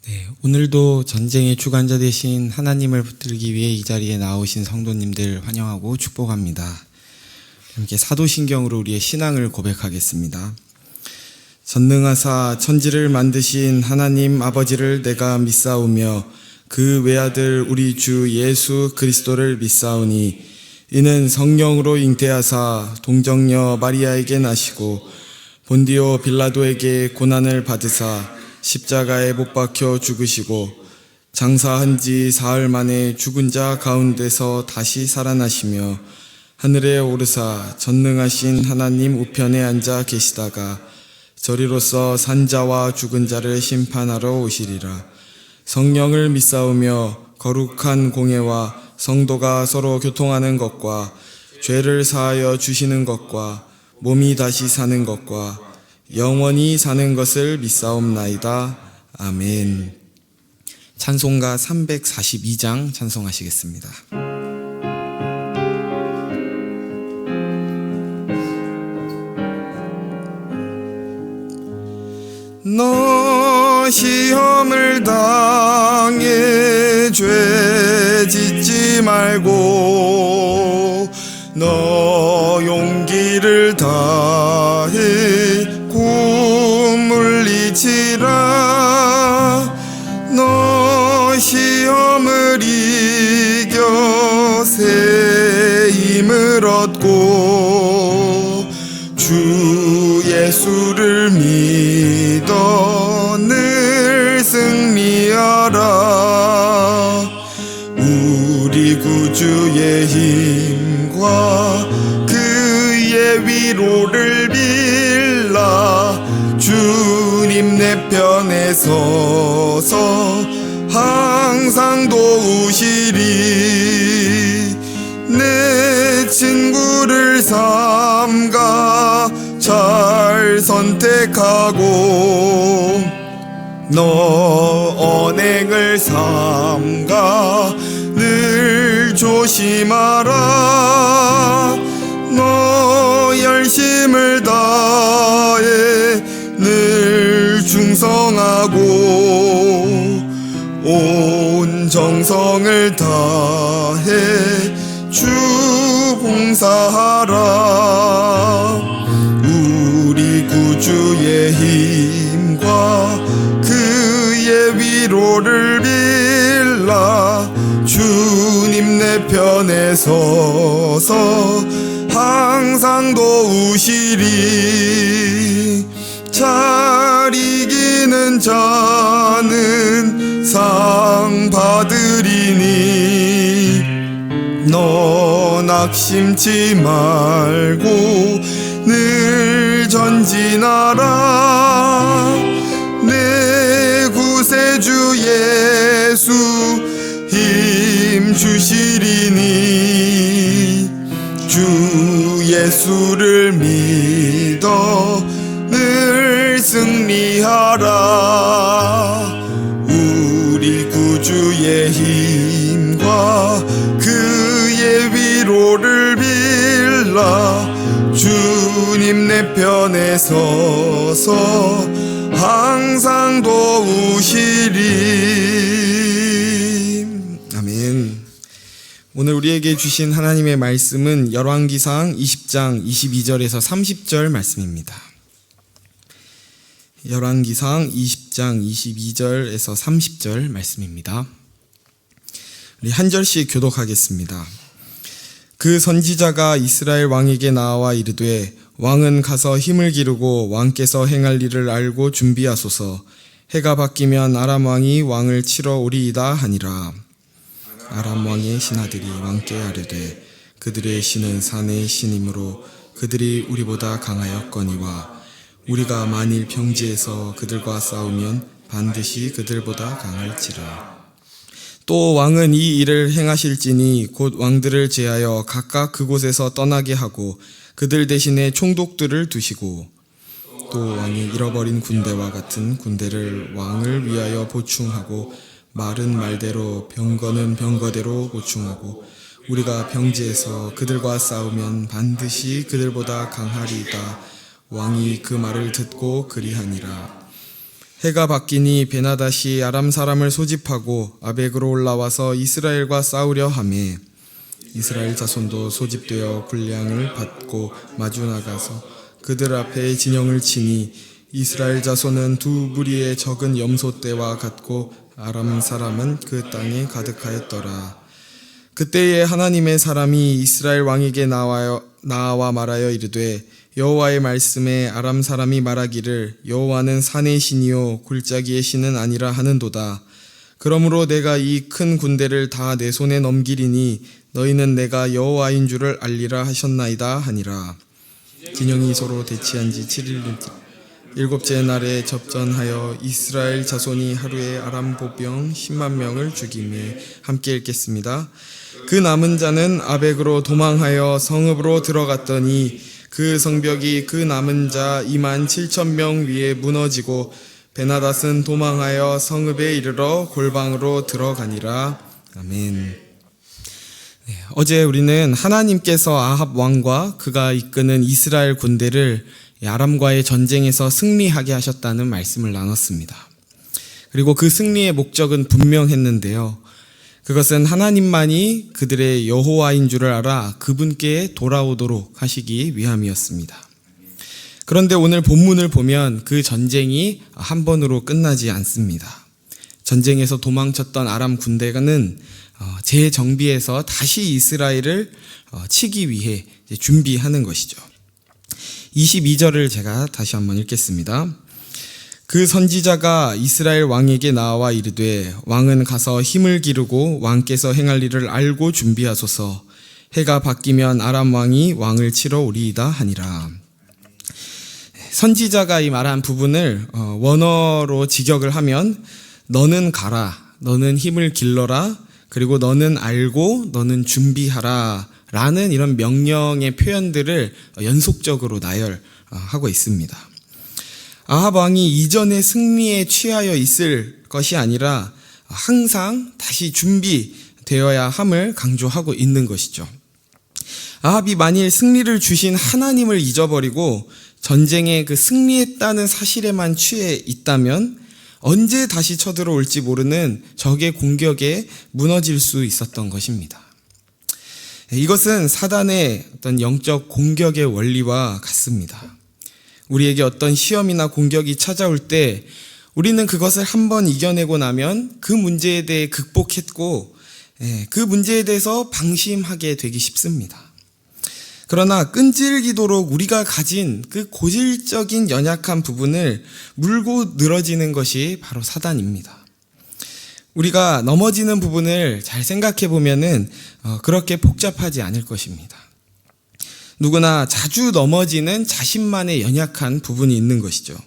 네, 오늘도 전쟁의 주관자 되신 하나님을 붙들기 위해 이 자리에 나오신 성도님들 환영하고 축복합니다. 함께 사도신경으로 우리의 신앙을 고백하겠습니다. 전능하사 천지를 만드신 하나님 아버지를 내가 믿사오며 그 외아들 우리 주 예수 그리스도를 믿사오니 이는 성령으로 잉태하사 동정녀 마리아에게 나시고 본디오 빌라도에게 고난을 받으사 십자가에 못 박혀 죽으시고 장사한 지 사흘 만에 죽은 자 가운데서 다시 살아나시며 하늘에 오르사 전능하신 하나님 우편에 앉아 계시다가 저리로서 산자와 죽은 자를 심판하러 오시리라. 성령을 믿사오며 거룩한 공예와 성도가 서로 교통하는 것과 죄를 사하여 주시는 것과 몸이 다시 사는 것과 영원히 사는 것을 믿사옵나이다. 아멘. 찬송가 342장 찬송하시겠습니다. 너 시험을 당해 죄 짓지 말고 너 용기를 다해 꿈을 이치라. 너 시험을 이겨 새 힘을 얻고 주 예수를 믿어 늘 승리하라. 우리 구주의 힘과 그의 위로를 빌라. 주님 내 편에 서서 항상 도우시리. 내 친구를 삼가 잘 선택하고 너 언행을 삼가 늘 조심하라. 너 열심을 다해 늘 충성하고 온 정성을 다해 주 봉사하라. 우리 구주의 힘과 그의 위로를 빌라. 주님 내 편에 서서 항상 도우시리. 잘 이기는 자는 상 받으리니 너 낙심치 말고 늘 전진하라. 내 구세주 예수 힘 주시리니 주 예수를 믿어 늘 승리하라. 우리 구주의 힘과 그의 위로를 빌라. 주님 내 편에 서서 항상 도우시리. 아멘. 오늘 우리에게 주신 하나님의 말씀은 열왕기상 20장 22절에서 30절 말씀입니다. 열왕기상 20장 22절에서 30절 말씀입니다. 우리 한 절씩 교독하겠습니다. 그 선지자가 이스라엘 왕에게 나와 이르되 왕은 가서 힘을 기르고 왕께서 행할 일을 알고 준비하소서. 해가 바뀌면 아람 왕이 왕을 치러 오리이다 하니라. 아람 왕의 신하들이 왕께 아뢰되 그들의 신은 산의 신이므로 그들이 우리보다 강하였거니와 우리가 만일 평지에서 그들과 싸우면 반드시 그들보다 강할지라. 또 왕은 이 일을 행하실지니 곧 왕들을 제하여 각각 그곳에서 떠나게 하고 그들 대신에 총독들을 두시고 또 왕이 잃어버린 군대와 같은 군대를 왕을 위하여 보충하고 말은 말대로 병거는 병거대로 보충하고 우리가 평지에서 그들과 싸우면 반드시 그들보다 강하리이다. 왕이 그 말을 듣고 그리하니라. 해가 바뀌니 베나닷이 아람 사람을 소집하고 아벡으로 올라와서 이스라엘과 싸우려 하매 이스라엘 자손도 소집되어 군량을 받고 마주 나가서 그들 앞에 진영을 치니 이스라엘 자손은 두 무리의 적은 염소 떼와 같고 아람 사람은 그 땅에 가득하였더라. 그때에 하나님의 사람이 이스라엘 왕에게 나와 말하여 이르되 여호와의 말씀에 아람 사람이 말하기를 여호와는 산의 신이요 골짜기의 신은 아니라 하는도다. 그러므로 내가 이 큰 군대를 다 내 손에 넘기리니 너희는 내가 여호와인 줄을 알리라 하셨나이다 하니라. 진영이 서로 대치한 지 7일째 일곱째 날에 접전하여 이스라엘 자손이 하루에 아람 보병 10만 명을 죽이매. 함께 읽겠습니다. 그 남은 자는 아벡으로 도망하여 성읍으로 들어갔더니 그 성벽이 그 남은 자 2만 7천 명 위에 무너지고 베나닷은 도망하여 성읍에 이르러 골방으로 들어가니라. 아멘. 어제 우리는 하나님께서 아합 왕과 그가 이끄는 이스라엘 군대를 아람과의 전쟁에서 승리하게 하셨다는 말씀을 나눴습니다. 그리고 그 승리의 목적은 분명했는데요. 그것은 하나님만이 그들의 여호와인 줄을 알아 그분께 돌아오도록 하시기 위함이었습니다. 그런데 오늘 본문을 보면 그 전쟁이 한 번으로 끝나지 않습니다. 전쟁에서 도망쳤던 아람 군대는 재정비해서 다시 이스라엘을 치기 위해 준비하는 것이죠. 22절을 제가 다시 한번 읽겠습니다. 그 선지자가 이스라엘 왕에게 나와 이르되 왕은 가서 힘을 기르고 왕께서 행할 일을 알고 준비하소서. 해가 바뀌면 아람 왕이 왕을 치러 오리이다 하니라. 선지자가 이 말한 부분을 원어로 직역을 하면 너는 가라, 너는 힘을 길러라, 그리고 너는 알고 너는 준비하라 라는 이런 명령의 표현들을 연속적으로 나열하고 있습니다. 아합 왕이 이전의 승리에 취하여 있을 것이 아니라 항상 다시 준비되어야 함을 강조하고 있는 것이죠. 아합이 만일 승리를 주신 하나님을 잊어버리고 전쟁에 그 승리했다는 사실에만 취해 있다면 언제 다시 쳐들어올지 모르는 적의 공격에 무너질 수 있었던 것입니다. 이것은 사단의 어떤 영적 공격의 원리와 같습니다. 우리에게 어떤 시험이나 공격이 찾아올 때 우리는 그것을 한번 이겨내고 나면 그 문제에 대해 극복했고 그 문제에 대해서 방심하게 되기 쉽습니다. 그러나 끈질기도록 우리가 가진 그 고질적인 연약한 부분을 물고 늘어지는 것이 바로 사단입니다. 우리가 넘어지는 부분을 잘 생각해 보면은 그렇게 복잡하지 않을 것입니다. 누구나 자주 넘어지는 자신만의 연약한 부분이 있는 것이죠.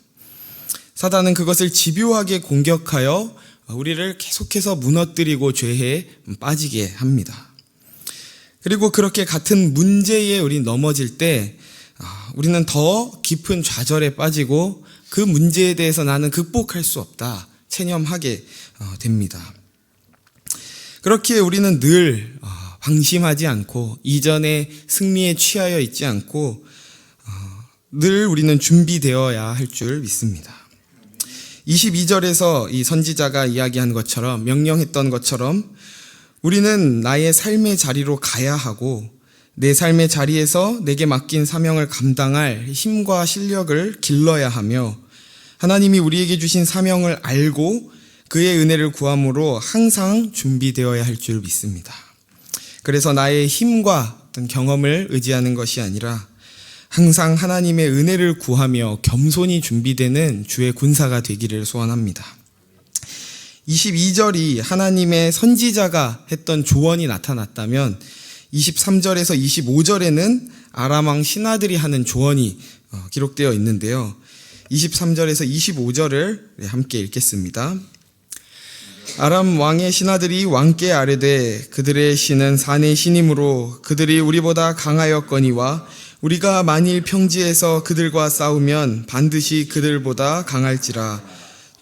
사단은 그것을 집요하게 공격하여 우리를 계속해서 무너뜨리고 죄에 빠지게 합니다. 그리고 그렇게 같은 문제에 우리 넘어질 때 우리는 더 깊은 좌절에 빠지고 그 문제에 대해서 나는 극복할 수 없다 체념하게 됩니다. 그렇게 우리는 늘 방심하지 않고 이전의 승리에 취하여 있지 않고 늘 우리는 준비되어야 할 줄 믿습니다. 22절에서 이 선지자가 이야기한 것처럼 명령했던 것처럼 우리는 나의 삶의 자리로 가야 하고 내 삶의 자리에서 내게 맡긴 사명을 감당할 힘과 실력을 길러야 하며 하나님이 우리에게 주신 사명을 알고 그의 은혜를 구함으로 항상 준비되어야 할 줄 믿습니다. 그래서 나의 힘과 어떤 경험을 의지하는 것이 아니라 항상 하나님의 은혜를 구하며 겸손히 준비되는 주의 군사가 되기를 소원합니다. 22절이 하나님의 선지자가 했던 조언이 나타났다면 23절에서 25절에는 아람 왕 신하들이 하는 조언이 기록되어 있는데요. 23절에서 25절을 함께 읽겠습니다. 아람 왕의 신하들이 왕께 아뢰되 그들의 신은 산의 신이므로 그들이 우리보다 강하였거니와 우리가 만일 평지에서 그들과 싸우면 반드시 그들보다 강할지라.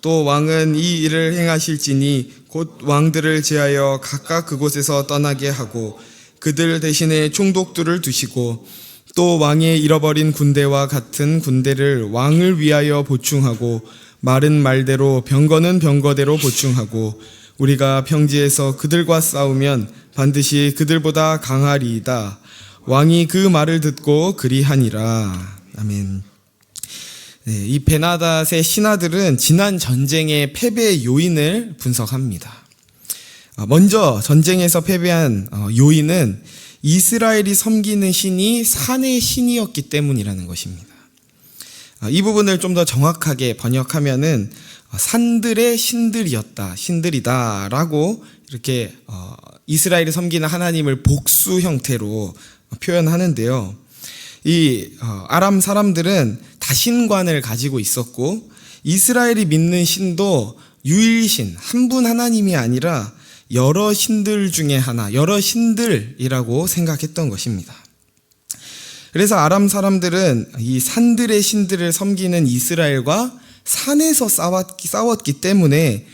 또 왕은 이 일을 행하실지니 곧 왕들을 제하여 각각 그곳에서 떠나게 하고 그들 대신에 총독들을 두시고 또 왕의 잃어버린 군대와 같은 군대를 왕을 위하여 보충하고 말은 말대로 병거는 병거대로 보충하고 우리가 평지에서 그들과 싸우면 반드시 그들보다 강하리이다. 왕이 그 말을 듣고 그리하니라. 아멘. 네, 이 베나닷의 신하들은 지난 전쟁의 패배의 요인을 분석합니다. 먼저 전쟁에서 패배한 요인은 이스라엘이 섬기는 신이 산의 신이었기 때문이라는 것입니다. 이 부분을 좀 더 정확하게 번역하면은 산들의 신들이었다, 신들이다라고 이렇게 이스라엘이 섬기는 하나님을 복수 형태로 표현하는데요. 이 아람 사람들은 다신관을 가지고 있었고 이스라엘이 믿는 신도 유일신, 한 분 하나님이 아니라 여러 신들 중에 하나, 여러 신들이라고 생각했던 것입니다. 그래서 아람 사람들은 이 산들의 신들을 섬기는 이스라엘과 산에서 싸웠기 때문에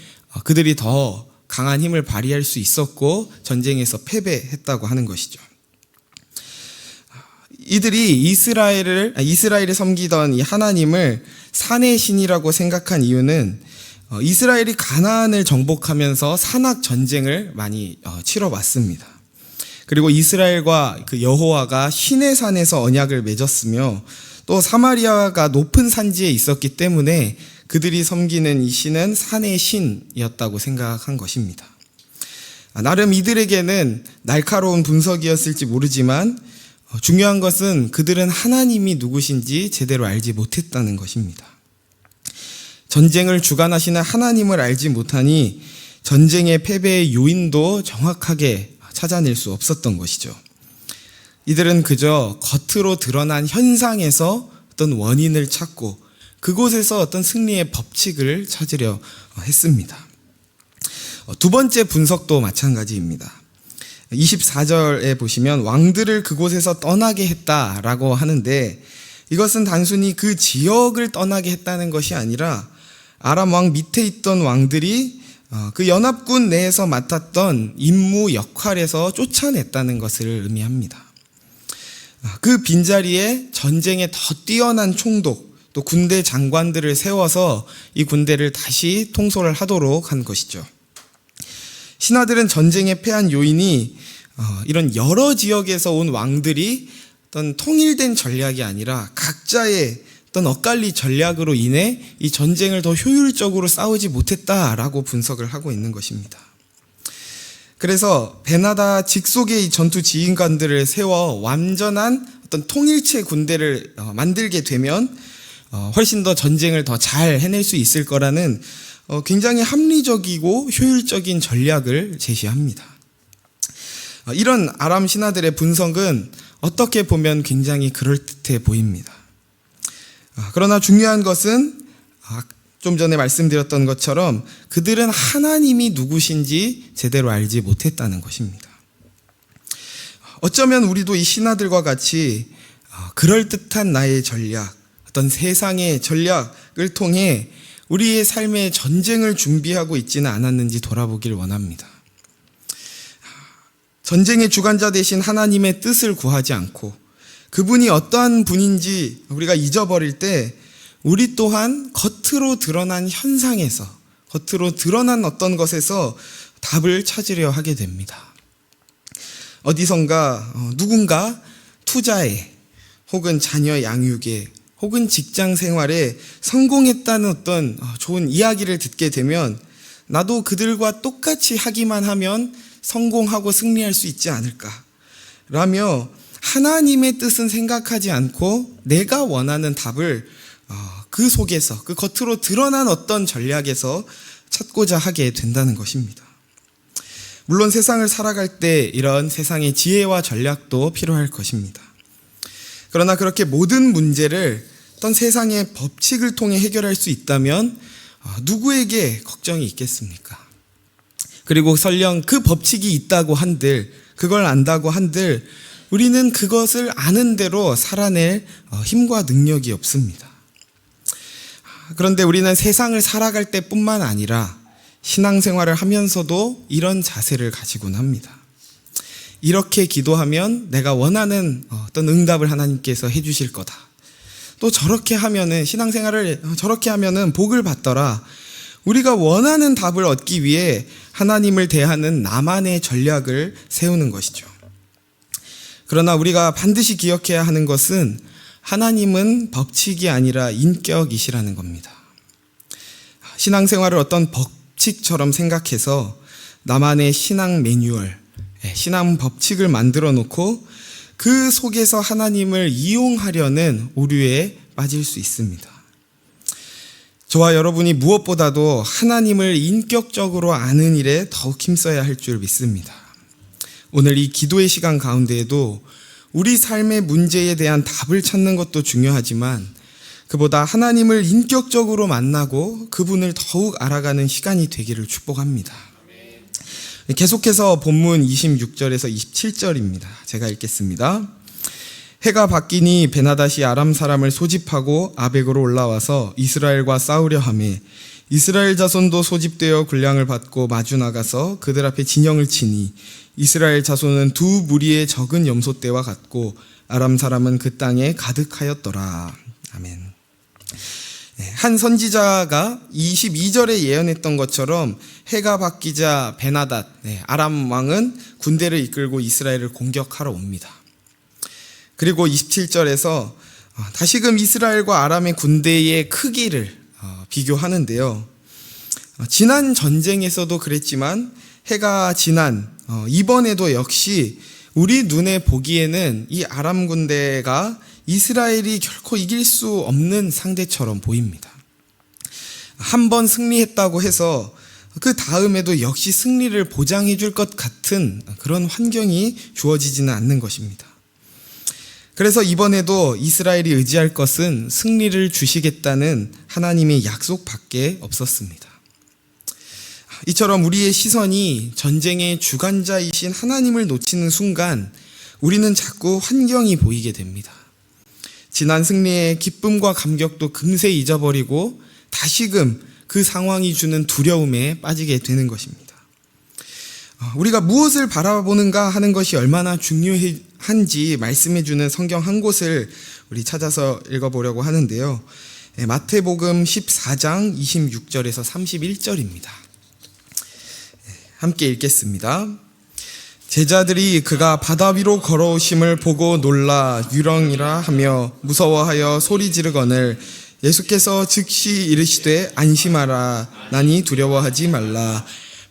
그들이 더 강한 힘을 발휘할 수 있었고 전쟁에서 패배했다고 하는 것이죠. 이들이 이스라엘이 섬기던 이 하나님을 산의 신이라고 생각한 이유는 이스라엘이 가나안을 정복하면서 산악 전쟁을 많이 치러왔습니다. 그리고 이스라엘과 그 여호와가 시내 산에서 언약을 맺었으며 또 사마리아가 높은 산지에 있었기 때문에 그들이 섬기는 이 신은 산의 신이었다고 생각한 것입니다. 나름 이들에게는 날카로운 분석이었을지 모르지만 중요한 것은 그들은 하나님이 누구신지 제대로 알지 못했다는 것입니다. 전쟁을 주관하시는 하나님을 알지 못하니 전쟁의 패배의 요인도 정확하게 찾아낼 수 없었던 것이죠. 이들은 그저 겉으로 드러난 현상에서 어떤 원인을 찾고 그곳에서 어떤 승리의 법칙을 찾으려 했습니다. 두 번째 분석도 마찬가지입니다. 24절에 보시면 왕들을 그곳에서 떠나게 했다라고 하는데 이것은 단순히 그 지역을 떠나게 했다는 것이 아니라 아람 왕 밑에 있던 왕들이 그 연합군 내에서 맡았던 임무 역할에서 쫓아냈다는 것을 의미합니다. 그 빈자리에 전쟁에 더 뛰어난 총독 또 군대 장관들을 세워서 이 군대를 다시 통솔을 하도록 한 것이죠. 신하들은 전쟁에 패한 요인이 이런 여러 지역에서 온 왕들이 어떤 통일된 전략이 아니라 각자의 어떤 엇갈리 전략으로 인해 이 전쟁을 더 효율적으로 싸우지 못했다라고 분석을 하고 있는 것입니다. 그래서 베나닷 직속의 이 전투 지휘관들을 세워 완전한 어떤 통일체 군대를 만들게 되면 훨씬 더 전쟁을 더 잘 해낼 수 있을 거라는 굉장히 합리적이고 효율적인 전략을 제시합니다. 이런 아람 신하들의 분석은 어떻게 보면 굉장히 그럴듯해 보입니다. 그러나 중요한 것은 좀 전에 말씀드렸던 것처럼 그들은 하나님이 누구신지 제대로 알지 못했다는 것입니다. 어쩌면 우리도 이 신하들과 같이 그럴듯한 나의 전략, 어떤 세상의 전략을 통해 우리의 삶의 전쟁을 준비하고 있지는 않았는지 돌아보길 원합니다. 전쟁의 주관자 되신 하나님의 뜻을 구하지 않고 그분이 어떠한 분인지 우리가 잊어버릴 때 우리 또한 겉으로 드러난 현상에서, 겉으로 드러난 어떤 것에서 답을 찾으려 하게 됩니다. 어디선가 누군가 투자에 혹은 자녀 양육에 혹은 직장 생활에 성공했다는 어떤 좋은 이야기를 듣게 되면 나도 그들과 똑같이 하기만 하면 성공하고 승리할 수 있지 않을까 라며 하나님의 뜻은 생각하지 않고 내가 원하는 답을 그 속에서, 그 겉으로 드러난 어떤 전략에서 찾고자 하게 된다는 것입니다. 물론 세상을 살아갈 때 이런 세상의 지혜와 전략도 필요할 것입니다. 그러나 그렇게 모든 문제를 어떤 세상의 법칙을 통해 해결할 수 있다면 누구에게 걱정이 있겠습니까? 그리고 설령 그 법칙이 있다고 한들, 그걸 안다고 한들 우리는 그것을 아는 대로 살아낼 힘과 능력이 없습니다. 그런데 우리는 세상을 살아갈 때뿐만 아니라 신앙생활을 하면서도 이런 자세를 가지곤 합니다. 이렇게 기도하면 내가 원하는 어떤 응답을 하나님께서 해주실 거다. 또 저렇게 하면은 신앙생활을 저렇게 하면은 복을 받더라. 우리가 원하는 답을 얻기 위해 하나님을 대하는 나만의 전략을 세우는 것이죠. 그러나 우리가 반드시 기억해야 하는 것은 하나님은 법칙이 아니라 인격이시라는 겁니다. 신앙생활을 어떤 법칙처럼 생각해서 나만의 신앙 매뉴얼, 신앙 법칙을 만들어 놓고 그 속에서 하나님을 이용하려는 오류에 빠질 수 있습니다. 저와 여러분이 무엇보다도 하나님을 인격적으로 아는 일에 더욱 힘써야 할 줄 믿습니다. 오늘 이 기도의 시간 가운데에도 우리 삶의 문제에 대한 답을 찾는 것도 중요하지만 그보다 하나님을 인격적으로 만나고 그분을 더욱 알아가는 시간이 되기를 축복합니다. 계속해서 본문 26절에서 27절입니다. 제가 읽겠습니다. 해가 바뀌니 베나닷이 아람 사람을 소집하고 아벡으로 올라와서 이스라엘과 싸우려 하매 이스라엘 자손도 소집되어 군량을 받고 마주 나가서 그들 앞에 진영을 치니 이스라엘 자손은 두 무리의 적은 염소떼와 같고 아람 사람은 그 땅에 가득하였더라. 아멘. 한 선지자가 22절에 예언했던 것처럼 해가 바뀌자 베나닷, 아람 왕은 군대를 이끌고 이스라엘을 공격하러 옵니다. 그리고 27절에서 다시금 이스라엘과 아람의 군대의 크기를 비교하는데요. 지난 전쟁에서도 그랬지만 해가 지난 이번에도 역시 우리 눈에 보기에는 이 아람 군대가 이스라엘이 결코 이길 수 없는 상대처럼 보입니다. 한 번 승리했다고 해서 그 다음에도 역시 승리를 보장해 줄 것 같은 그런 환경이 주어지지는 않는 것입니다. 그래서 이번에도 이스라엘이 의지할 것은 승리를 주시겠다는 하나님의 약속밖에 없었습니다. 이처럼 우리의 시선이 전쟁의 주관자이신 하나님을 놓치는 순간 우리는 자꾸 환경이 보이게 됩니다. 지난 승리의 기쁨과 감격도 금세 잊어버리고 다시금 그 상황이 주는 두려움에 빠지게 되는 것입니다. 우리가 무엇을 바라보는가 하는 것이 얼마나 중요한지 말씀해주는 성경 한 곳을 우리 찾아서 읽어보려고 하는데요. 마태복음 14장 26절에서 31절입니다. 함께 읽겠습니다. 제자들이 그가 바다 위로 걸어오심을 보고 놀라 유령이라 하며 무서워하여 소리 지르거늘 예수께서 즉시 이르시되 안심하라 나니 두려워하지 말라.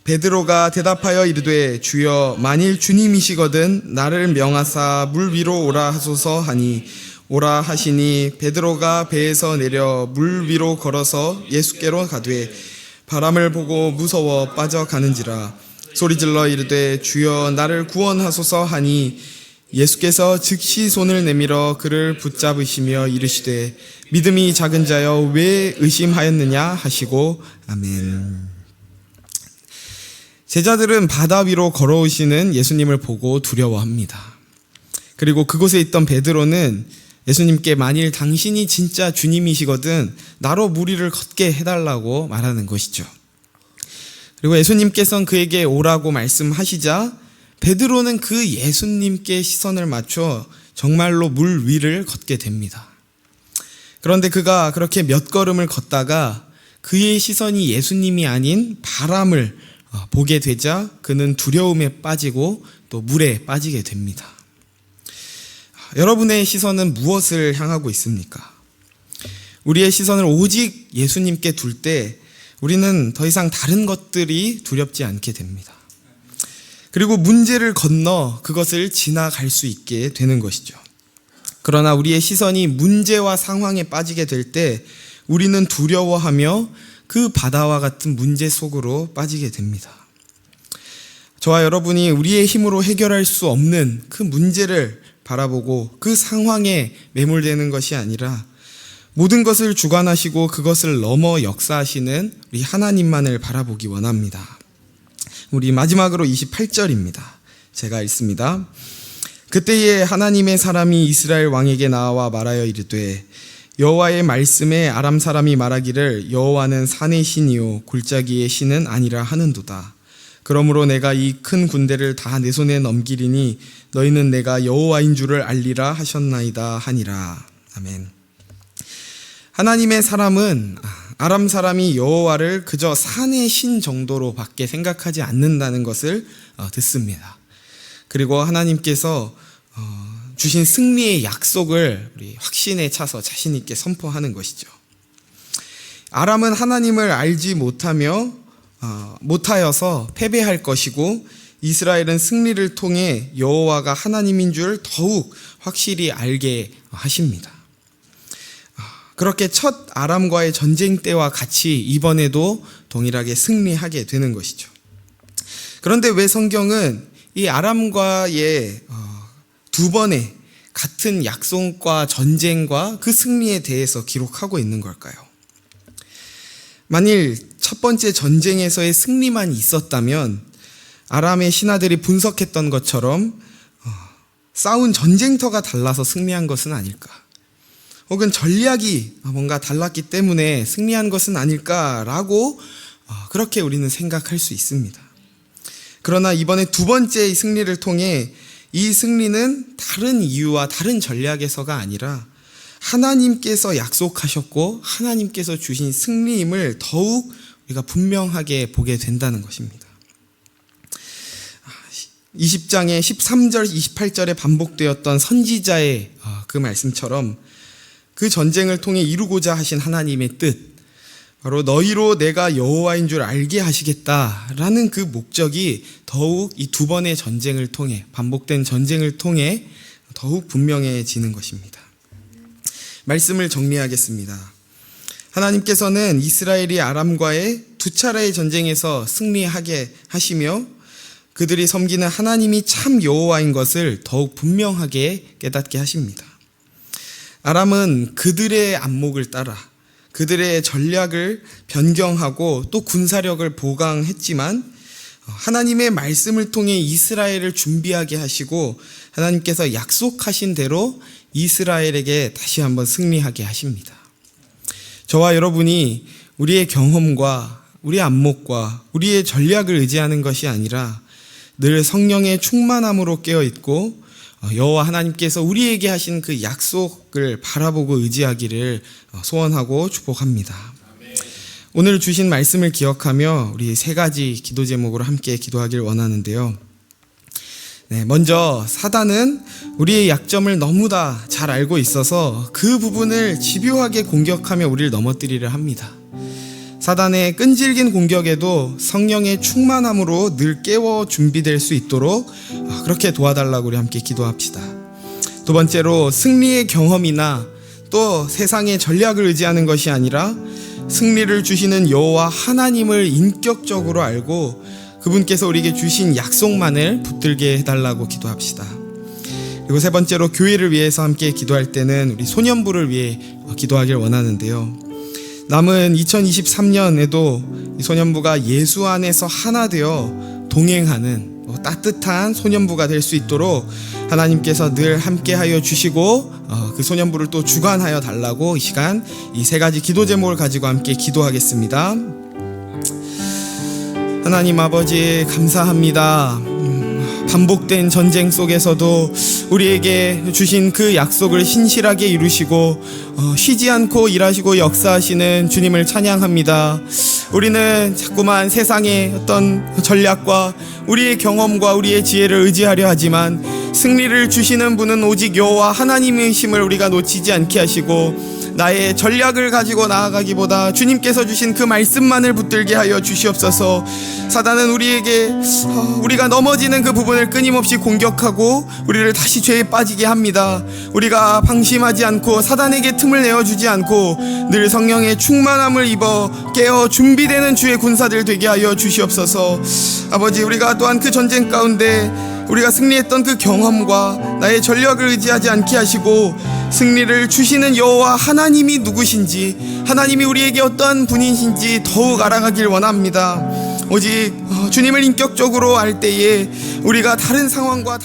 베드로가 대답하여 이르되 주여 만일 주님이시거든 나를 명하사 물 위로 오라 하소서 하니 오라 하시니 베드로가 배에서 내려 물 위로 걸어서 예수께로 가되 바람을 보고 무서워 빠져가는지라. 소리질러 이르되 주여 나를 구원하소서 하니 예수께서 즉시 손을 내밀어 그를 붙잡으시며 이르시되 믿음이 작은 자여 왜 의심하였느냐 하시고 아멘. 제자들은 바다 위로 걸어오시는 예수님을 보고 두려워합니다. 그리고 그곳에 있던 베드로는 예수님께 만일 당신이 진짜 주님이시거든 나로 물 위를 걷게 해달라고 말하는 것이죠. 그리고 예수님께서는 그에게 오라고 말씀하시자 베드로는 그 예수님께 시선을 맞춰 정말로 물 위를 걷게 됩니다. 그런데 그가 그렇게 몇 걸음을 걷다가 그의 시선이 예수님이 아닌 바람을 보게 되자 그는 두려움에 빠지고 또 물에 빠지게 됩니다. 여러분의 시선은 무엇을 향하고 있습니까? 우리의 시선을 오직 예수님께 둘 때 우리는 더 이상 다른 것들이 두렵지 않게 됩니다. 그리고 문제를 건너 그것을 지나갈 수 있게 되는 것이죠. 그러나 우리의 시선이 문제와 상황에 빠지게 될 때 우리는 두려워하며 그 바다와 같은 문제 속으로 빠지게 됩니다. 저와 여러분이 우리의 힘으로 해결할 수 없는 그 문제를 바라보고 그 상황에 매몰되는 것이 아니라 모든 것을 주관하시고 그것을 넘어 역사하시는 우리 하나님만을 바라보기 원합니다. 우리 마지막으로 28절입니다. 제가 읽습니다. 그때에 하나님의 사람이 이스라엘 왕에게 나와 말하여 이르되 여호와의 말씀에 아람 사람이 말하기를 여호와는 산의 신이요 골짜기의 신은 아니라 하는도다. 그러므로 내가 이 큰 군대를 다 내 손에 넘기리니 너희는 내가 여호와인 줄을 알리라 하셨나이다 하니라. 아멘. 하나님의 사람은 아람 사람이 여호와를 그저 산의 신 정도로 밖에 생각하지 않는다는 것을 듣습니다. 그리고 하나님께서 주신 승리의 약속을 우리 확신에 차서 자신 있게 선포하는 것이죠. 아람은 하나님을 알지 못하여서 패배할 것이고, 이스라엘은 승리를 통해 여호와가 하나님인 줄 더욱 확실히 알게 하십니다. 그렇게 첫 아람과의 전쟁 때와 같이 이번에도 동일하게 승리하게 되는 것이죠. 그런데 왜 성경은 이 아람과의 두 번의 같은 약속과 전쟁과 그 승리에 대해서 기록하고 있는 걸까요? 만일 첫 번째 전쟁에서의 승리만 있었다면 아람의 신하들이 분석했던 것처럼 싸운 전쟁터가 달라서 승리한 것은 아닐까? 혹은 전략이 뭔가 달랐기 때문에 승리한 것은 아닐까라고 그렇게 우리는 생각할 수 있습니다. 그러나 이번에 두 번째 승리를 통해 이 승리는 다른 이유와 다른 전략에서가 아니라 하나님께서 약속하셨고 하나님께서 주신 승리임을 더욱 우리가 분명하게 보게 된다는 것입니다. 20장의 13절, 28절에 반복되었던 선지자의 그 말씀처럼 그 전쟁을 통해 이루고자 하신 하나님의 뜻, 바로 너희로 내가 여호와인 줄 알게 하시겠다라는 그 목적이 더욱 이 두 번의 전쟁을 통해, 반복된 전쟁을 통해 더욱 분명해지는 것입니다. 말씀을 정리하겠습니다. 하나님께서는 이스라엘이 아람과의 두 차례의 전쟁에서 승리하게 하시며 그들이 섬기는 하나님이 참 여호와인 것을 더욱 분명하게 깨닫게 하십니다. 아람은 그들의 안목을 따라 그들의 전략을 변경하고 또 군사력을 보강했지만 하나님의 말씀을 통해 이스라엘을 준비하게 하시고 하나님께서 약속하신 대로 이스라엘에게 다시 한번 승리하게 하십니다. 저와 여러분이 우리의 경험과 우리의 안목과 우리의 전략을 의지하는 것이 아니라 늘 성령의 충만함으로 깨어있고 여호와 하나님께서 우리에게 하신 그 약속을 바라보고 의지하기를 소원하고 축복합니다. 오늘 주신 말씀을 기억하며 우리 세 가지 기도 제목으로 함께 기도하길 원하는데요. 먼저 사단은 우리의 약점을 너무나 잘 알고 있어서 그 부분을 집요하게 공격하며 우리를 넘어뜨리려 합니다. 사단의 끈질긴 공격에도 성령의 충만함으로 늘 깨워 준비될 수 있도록 그렇게 도와달라고 우리 함께 기도합시다. 두 번째로 승리의 경험이나 또 세상의 전략을 의지하는 것이 아니라 승리를 주시는 여호와 하나님을 인격적으로 알고 그분께서 우리에게 주신 약속만을 붙들게 해달라고 기도합시다. 그리고 세 번째로 교회를 위해서 함께 기도할 때는 우리 소년부를 위해 기도하길 원하는데요. 남은 2023년에도 소년부가 예수 안에서 하나 되어 동행하는 따뜻한 소년부가 될 수 있도록 하나님께서 늘 함께하여 주시고 그 소년부를 또 주관하여 달라고 이 시간 이 세 가지 기도 제목을 가지고 함께 기도하겠습니다. 하나님 아버지 감사합니다. 반복된 전쟁 속에서도 우리에게 주신 그 약속을 신실하게 이루시고 쉬지 않고 일하시고 역사하시는 주님을 찬양합니다. 우리는 자꾸만 세상의 어떤 전략과 우리의 경험과 우리의 지혜를 의지하려 하지만 승리를 주시는 분은 오직 여호와 하나님이심을 우리가 놓치지 않게 하시고 나의 전략을 가지고 나아가기보다 주님께서 주신 그 말씀만을 붙들게 하여 주시옵소서. 사단은 우리에게 우리가 넘어지는 그 부분을 끊임없이 공격하고 우리를 다시 죄에 빠지게 합니다. 우리가 방심하지 않고 사단에게 틈을 내어주지 않고 늘 성령의 충만함을 입어 깨어 준비되는 주의 군사들 되게 하여 주시옵소서. 아버지, 우리가 또한 그 전쟁 가운데 우리가 승리했던 그 경험과 나의 전략을 의지하지 않게 하시고 승리를 주시는 여호와 하나님이 누구신지, 하나님이 우리에게 어떠한 분이신지 더욱 알아가길 원합니다. 오직 주님을 인격적으로 알 때에 우리가 다른 상황과